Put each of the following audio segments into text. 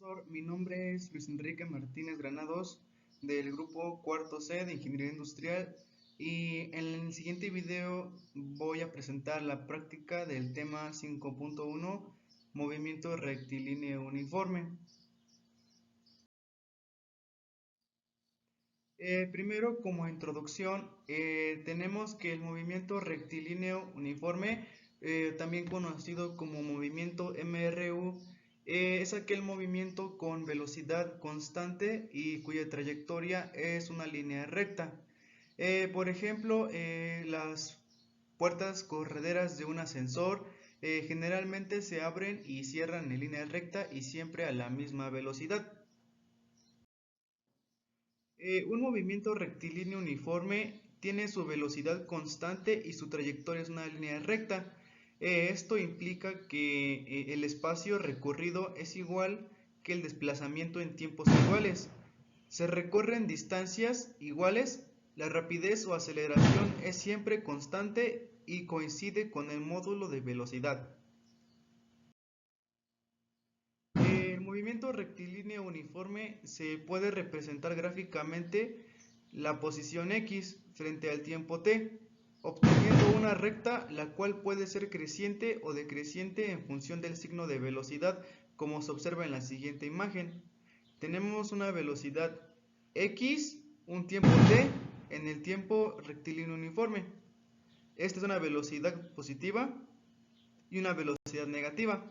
Profesor, mi nombre es Luis Enrique Martínez Granados del grupo cuarto C de Ingeniería Industrial y en el siguiente video voy a presentar la práctica del tema 5.1 movimiento rectilíneo uniforme. Primero, como introducción, tenemos que el movimiento rectilíneo uniforme, también conocido como movimiento MRU, es aquel movimiento con velocidad constante y cuya trayectoria es una línea recta. Por ejemplo, las puertas correderas de un ascensor generalmente se abren y cierran en línea recta y siempre a la misma velocidad. Un movimiento rectilíneo uniforme tiene su velocidad constante y su trayectoria es una línea recta. Esto implica que el espacio recorrido es igual que el desplazamiento en tiempos iguales. Se recorren distancias iguales, la rapidez o aceleración es siempre constante y coincide con el módulo de velocidad. El movimiento rectilíneo uniforme se puede representar gráficamente la posición X frente al tiempo t, obteniendo una recta la cual puede ser creciente o decreciente en función del signo de velocidad, como se observa en la siguiente imagen. Tenemos una velocidad X, un tiempo t en el tiempo rectilíneo uniforme. Esta es una velocidad positiva y una velocidad negativa.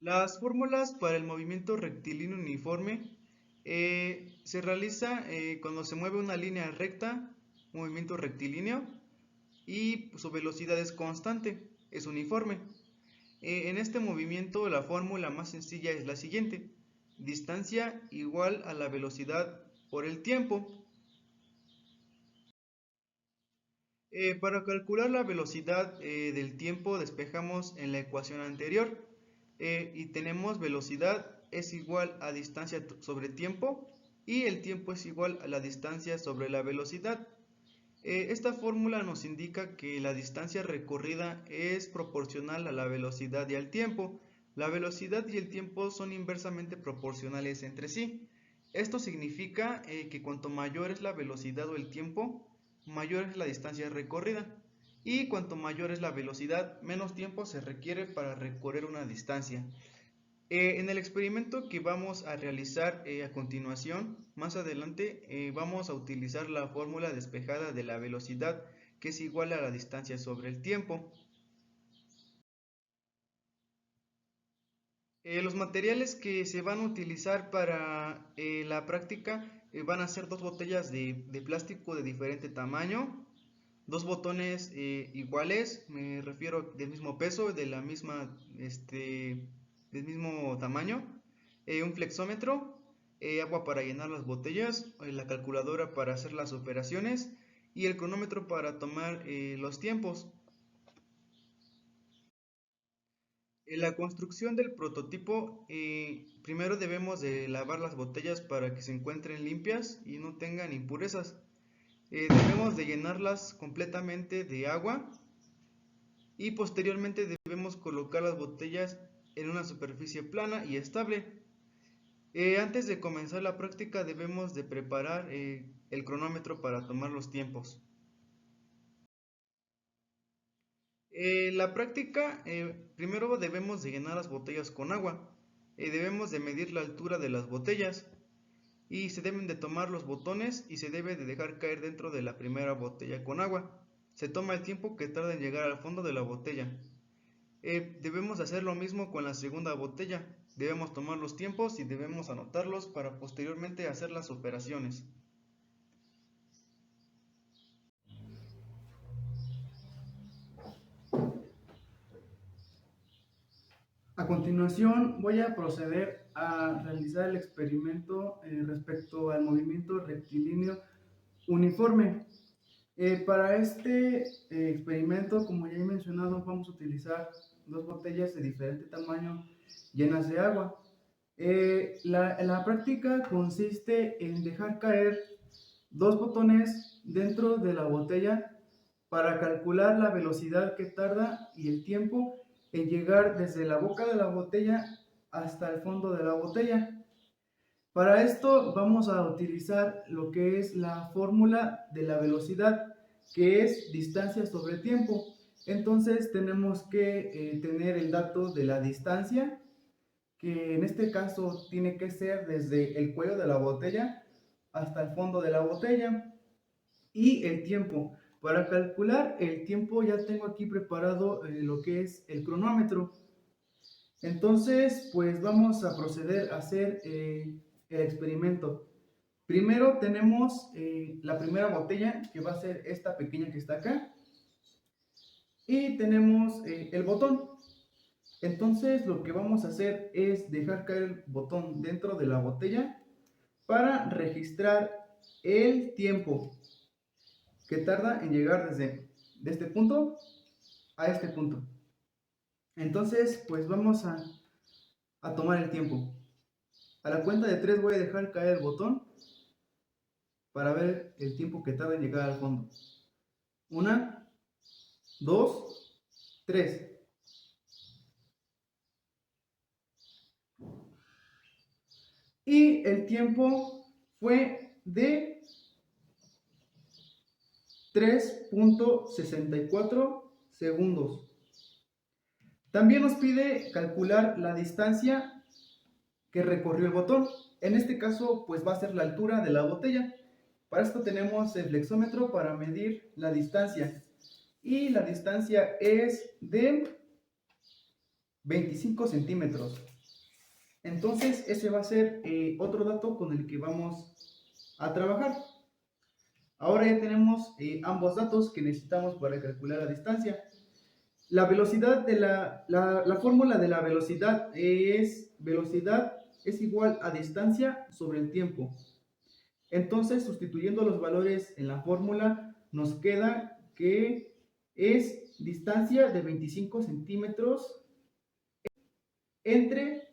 Las fórmulas para el movimiento rectilíneo uniforme se realiza cuando se mueve una línea recta, movimiento rectilíneo, y su velocidad es constante, es uniforme. En este movimiento la fórmula más sencilla es la siguiente: distancia igual a la velocidad por el tiempo. Para calcular la velocidad del tiempo despejamos en la ecuación anterior y tenemos velocidad es igual a distancia sobre tiempo y el tiempo es igual a la distancia sobre la velocidad. Esta fórmula nos indica que la distancia recorrida es proporcional a la velocidad y al tiempo. La velocidad y el tiempo son inversamente proporcionales entre sí. Esto significa que cuanto mayor es la velocidad o el tiempo, mayor es la distancia recorrida. Y cuanto mayor es la velocidad, menos tiempo se requiere para recorrer una distancia. En el experimento que vamos a realizar a continuación, más adelante, vamos a utilizar la fórmula despejada de la velocidad, que es igual a la distancia sobre el tiempo. Los materiales que se van a utilizar para la práctica van a ser dos botellas de plástico de diferente tamaño, dos botones iguales, me refiero del mismo peso, de la misma, del mismo tamaño, un flexómetro, agua para llenar las botellas, la calculadora para hacer las operaciones y el cronómetro para tomar los tiempos. En la construcción del prototipo, primero debemos de lavar las botellas para que se encuentren limpias y no tengan impurezas. Debemos de llenarlas completamente de agua y posteriormente debemos colocar las botellas en una superficie plana y estable. Antes de comenzar la práctica debemos de preparar el cronómetro para tomar los tiempos. La práctica, primero debemos de llenar las botellas con agua. Debemos de medir la altura de las botellas y se deben de tomar los botones y se debe de dejar caer dentro de la primera botella con agua. Se toma el tiempo que tarda en llegar al fondo de la botella. Debemos hacer lo mismo con la segunda botella. Debemos tomar los tiempos y debemos anotarlos para posteriormente hacer las operaciones. A continuación voy a proceder a realizar el experimento respecto al movimiento rectilíneo uniforme. Para este experimento, como ya he mencionado, vamos a utilizar dos botellas de diferente tamaño llenas de agua. La práctica consiste en dejar caer dos botones dentro de la botella para calcular la velocidad que tarda y el tiempo en llegar desde la boca de la botella hasta el fondo de la botella. Para esto vamos a utilizar lo que es la fórmula de la velocidad, que es distancia sobre tiempo. Entonces tenemos que tener el dato de la distancia, que en este caso tiene que ser desde el cuello de la botella hasta el fondo de la botella, y el tiempo. Para calcular el tiempo ya tengo aquí preparado lo que es el cronómetro. Entonces, pues vamos a proceder a hacer el experimento. Primero tenemos la primera botella, que va a ser esta pequeña que está acá, y tenemos el botón. Entonces lo que vamos a hacer es dejar caer el botón dentro de la botella para registrar el tiempo que tarda en llegar desde de este punto a este punto. Entonces, pues vamos a tomar el tiempo. A la cuenta de 3 voy a dejar caer el botón para ver el tiempo que tarda en llegar al fondo. 1, 2, 3. Y el tiempo fue de 3.64 segundos. También nos pide calcular la distancia que recorrió el botón. En este caso, pues va a ser la altura de la botella. Para esto tenemos el flexómetro para medir la distancia. Y la distancia es de 25 centímetros. Entonces, ese va a ser otro dato con el que vamos a trabajar. Ahora ya tenemos ambos datos que necesitamos para calcular la distancia. La velocidad de la fórmula de la velocidad es igual a distancia sobre el tiempo. Entonces, sustituyendo los valores en la fórmula, nos queda que es distancia de 25 centímetros entre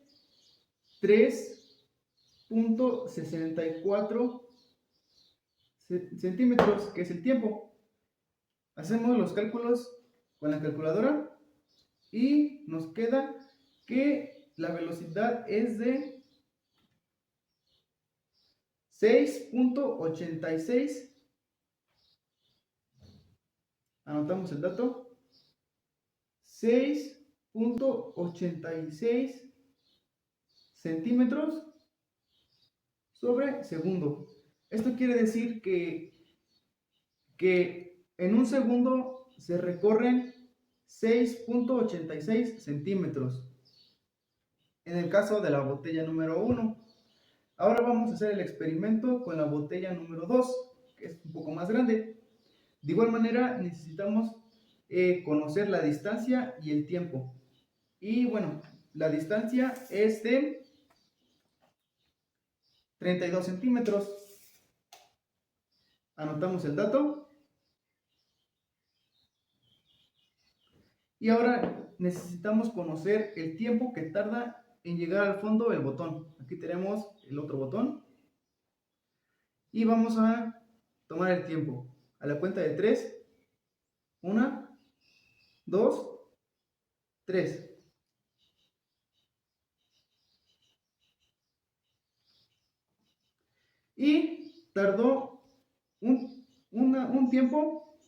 3.64 centímetros, que es el tiempo. Hacemos los cálculos con la calculadora y nos queda que la velocidad es de 6.86. Anotamos el dato. 6.86 centímetros sobre segundo. Esto quiere decir que en un segundo se recorren 6.86 centímetros. En el caso de la botella número 1. Ahora vamos a hacer el experimento con la botella número 2, que es un poco más grande. De igual manera necesitamos conocer la distancia y el tiempo. Y bueno, la distancia es de 32 centímetros. Anotamos el dato. Y ahora necesitamos conocer el tiempo que tarda en llegar al fondo el botón. Aquí tenemos el otro botón. Y vamos a tomar el tiempo. A la cuenta de 3. 1, 2, 3. Y tardó un tiempo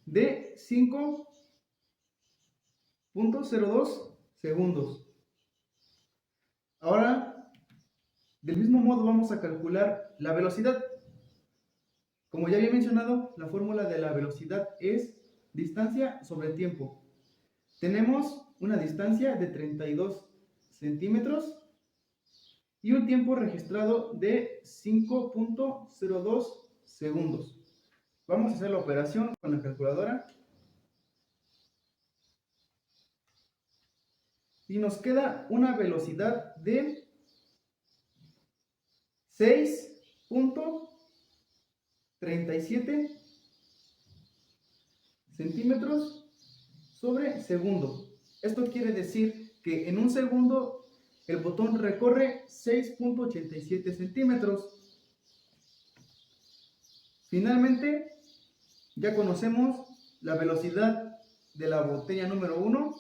de 5.02 segundos. Ahora, del mismo modo, vamos a calcular la velocidad. Como ya había mencionado, la fórmula de la velocidad es distancia sobre tiempo. Tenemos una distancia de 32 centímetros y un tiempo registrado de 5.02 segundos. Vamos a hacer la operación con la calculadora. Y nos queda una velocidad de 6.37 centímetros sobre segundo. Esto quiere decir que en un segundo el botón recorre 6.87 centímetros. Finalmente, ya conocemos la velocidad de la botella número 1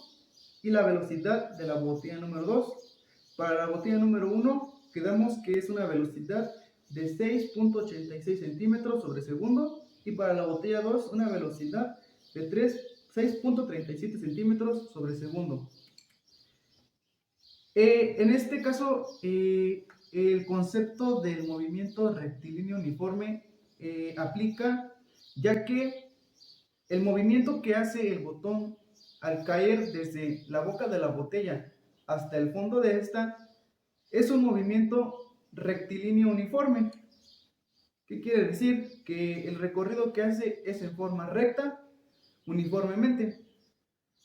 y la velocidad de la botella número 2. Para la botella número 1 quedamos que es una velocidad de 6.86 centímetros sobre segundo, y para la botella 2 una velocidad de 6.37 centímetros sobre segundo. En este caso, el concepto del movimiento rectilíneo uniforme aplica, ya que el movimiento que hace el botón al caer desde la boca de la botella hasta el fondo de esta es un movimiento rectilíneo uniforme. ¿Qué quiere decir? Que el recorrido que hace es en forma recta uniformemente.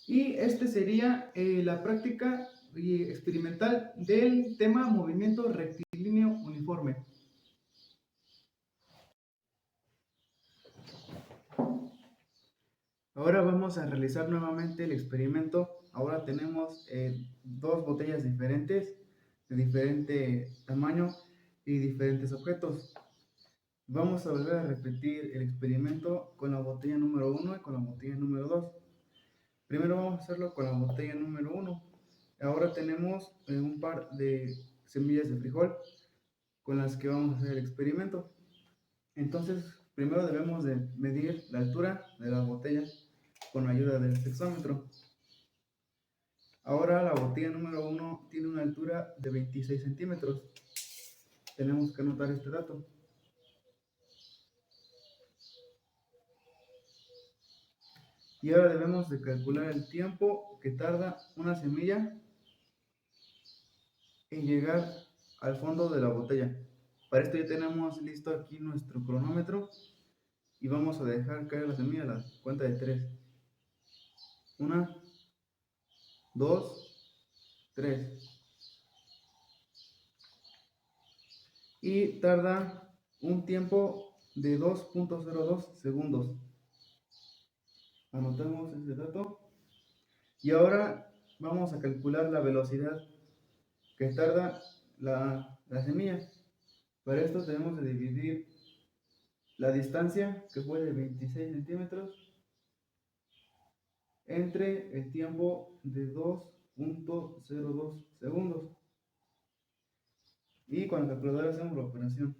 Y este sería la práctica experimental del tema movimiento rectilíneo uniforme. Ahora vamos a realizar nuevamente el experimento. Ahora tenemos dos botellas diferentes, de diferente tamaño y diferentes objetos. Vamos a volver a repetir el experimento con la botella número 1 y con la botella número 2. Primero vamos a hacerlo con la botella número 1. Ahora tenemos un par de semillas de frijol con las que vamos a hacer el experimento. Entonces, primero debemos de medir la altura de la botella con la ayuda del sexómetro. Ahora la botella número 1 tiene una altura de 26 centímetros. Tenemos que anotar este dato. Y ahora debemos de calcular el tiempo que tarda una semilla en llegar al fondo de la botella. Para esto ya tenemos listo aquí nuestro cronómetro y vamos a dejar caer la semilla a la cuenta de 3. 1, 2, 3. Y tarda un tiempo de 2.02 segundos. Anotamos ese dato. Y ahora vamos a calcular la velocidad que tarda la semilla. Para esto tenemos que dividir la distancia, que fue de 26 centímetros, entre el tiempo de 2.02 segundos. Y con la calculadora hacemos la operación.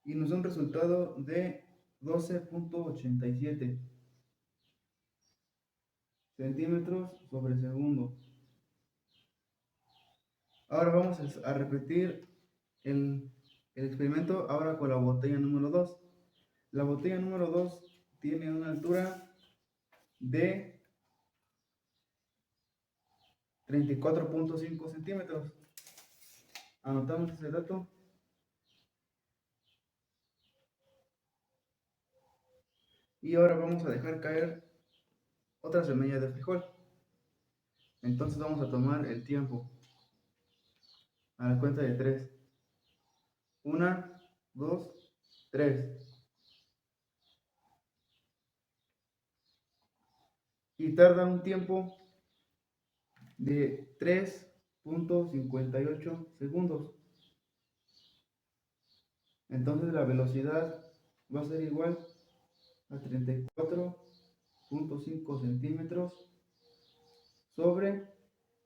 Y nos da un resultado de 12.87 centímetros sobre segundo. Ahora vamos a repetir el experimento ahora con la botella número 2. La botella número 2 tiene una altura de 34.5 centímetros. Anotamos ese dato. Y ahora vamos a dejar caer otra semilla de frijol. Entonces vamos a tomar el tiempo a la cuenta de 3. 1, 2, 3. Y tarda un tiempo de 3.58 segundos. Entonces la velocidad va a ser igual a 34.5 centímetros sobre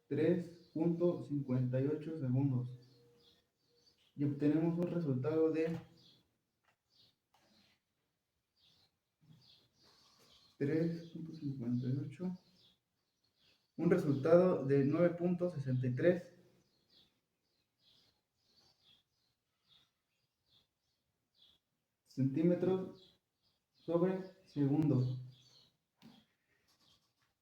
3.58 segundos. Y obtenemos un resultado de 3.58, un resultado de 9.63 centímetros sobre segundo.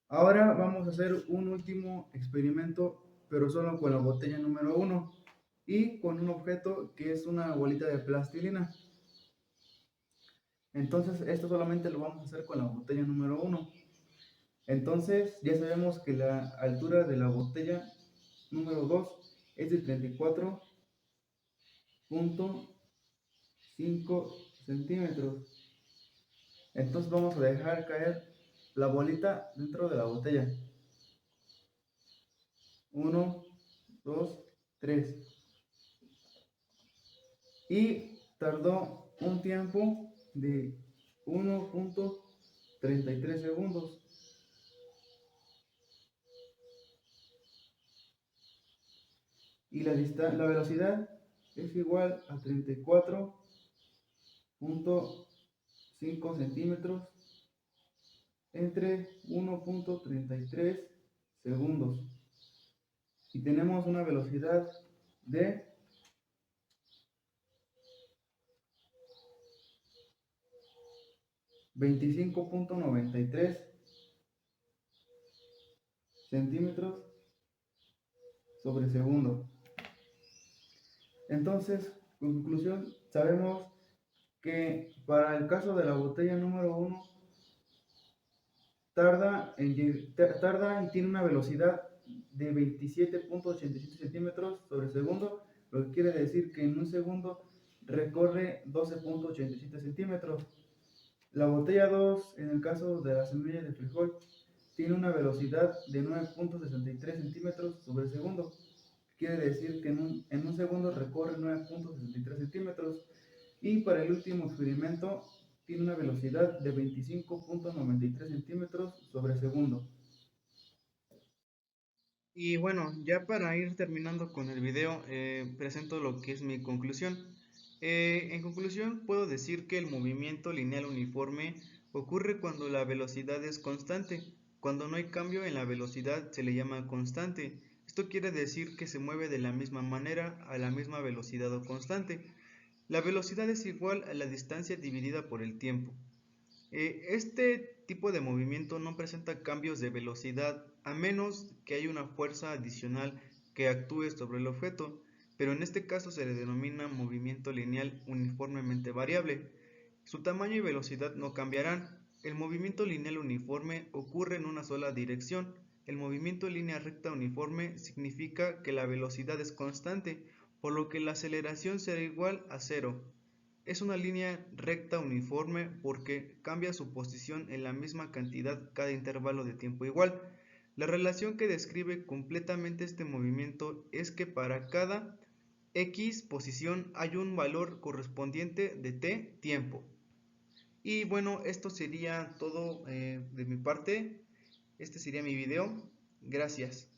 Ahora vamos a hacer un último experimento, pero solo con la botella número 1 y con un objeto que es una bolita de plastilina. Entonces esto solamente lo vamos a hacer con la botella número 1. Entonces ya sabemos que la altura de la botella número 2 es de 34.5 centímetros. Entonces vamos a dejar caer la bolita dentro de la botella. 1, 2, 3. Y tardó un tiempo de 1.33 segundos. y la velocidad es igual a 34.5 centímetros entre 1.33 segundos. Y tenemos una velocidad de 25.93 centímetros sobre segundo. Entonces, en conclusión, sabemos que para el caso de la botella número 1 tarda y tiene una velocidad de 27.87 centímetros sobre segundo, lo que quiere decir que en un segundo recorre 12.87 centímetros. La botella 2, en el caso de la semilla de frijol, tiene una velocidad de 9.63 centímetros sobre segundo. Quiere decir que en un segundo recorre 9.63 centímetros. Y para el último experimento tiene una velocidad de 25.93 centímetros sobre segundo. Y bueno, ya para ir terminando con el video, presento lo que es mi conclusión. En conclusión, puedo decir que el movimiento lineal uniforme ocurre cuando la velocidad es constante. Cuando no hay cambio en la velocidad se le llama constante. Esto quiere decir que se mueve de la misma manera a la misma velocidad o constante. La velocidad es igual a la distancia dividida por el tiempo. Este tipo de movimiento no presenta cambios de velocidad a menos que haya una fuerza adicional que actúe sobre el objeto, pero en este caso se le denomina movimiento lineal uniformemente variable. Su tamaño y velocidad no cambiarán. El movimiento lineal uniforme ocurre en una sola dirección. El movimiento en línea recta uniforme significa que la velocidad es constante, por lo que la aceleración será igual a cero. Es una línea recta uniforme porque cambia su posición en la misma cantidad cada intervalo de tiempo igual. La relación que describe completamente este movimiento es que para cada x posición hay un valor correspondiente de t tiempo. Y bueno, esto sería todo de mi parte. Este sería mi video. Gracias.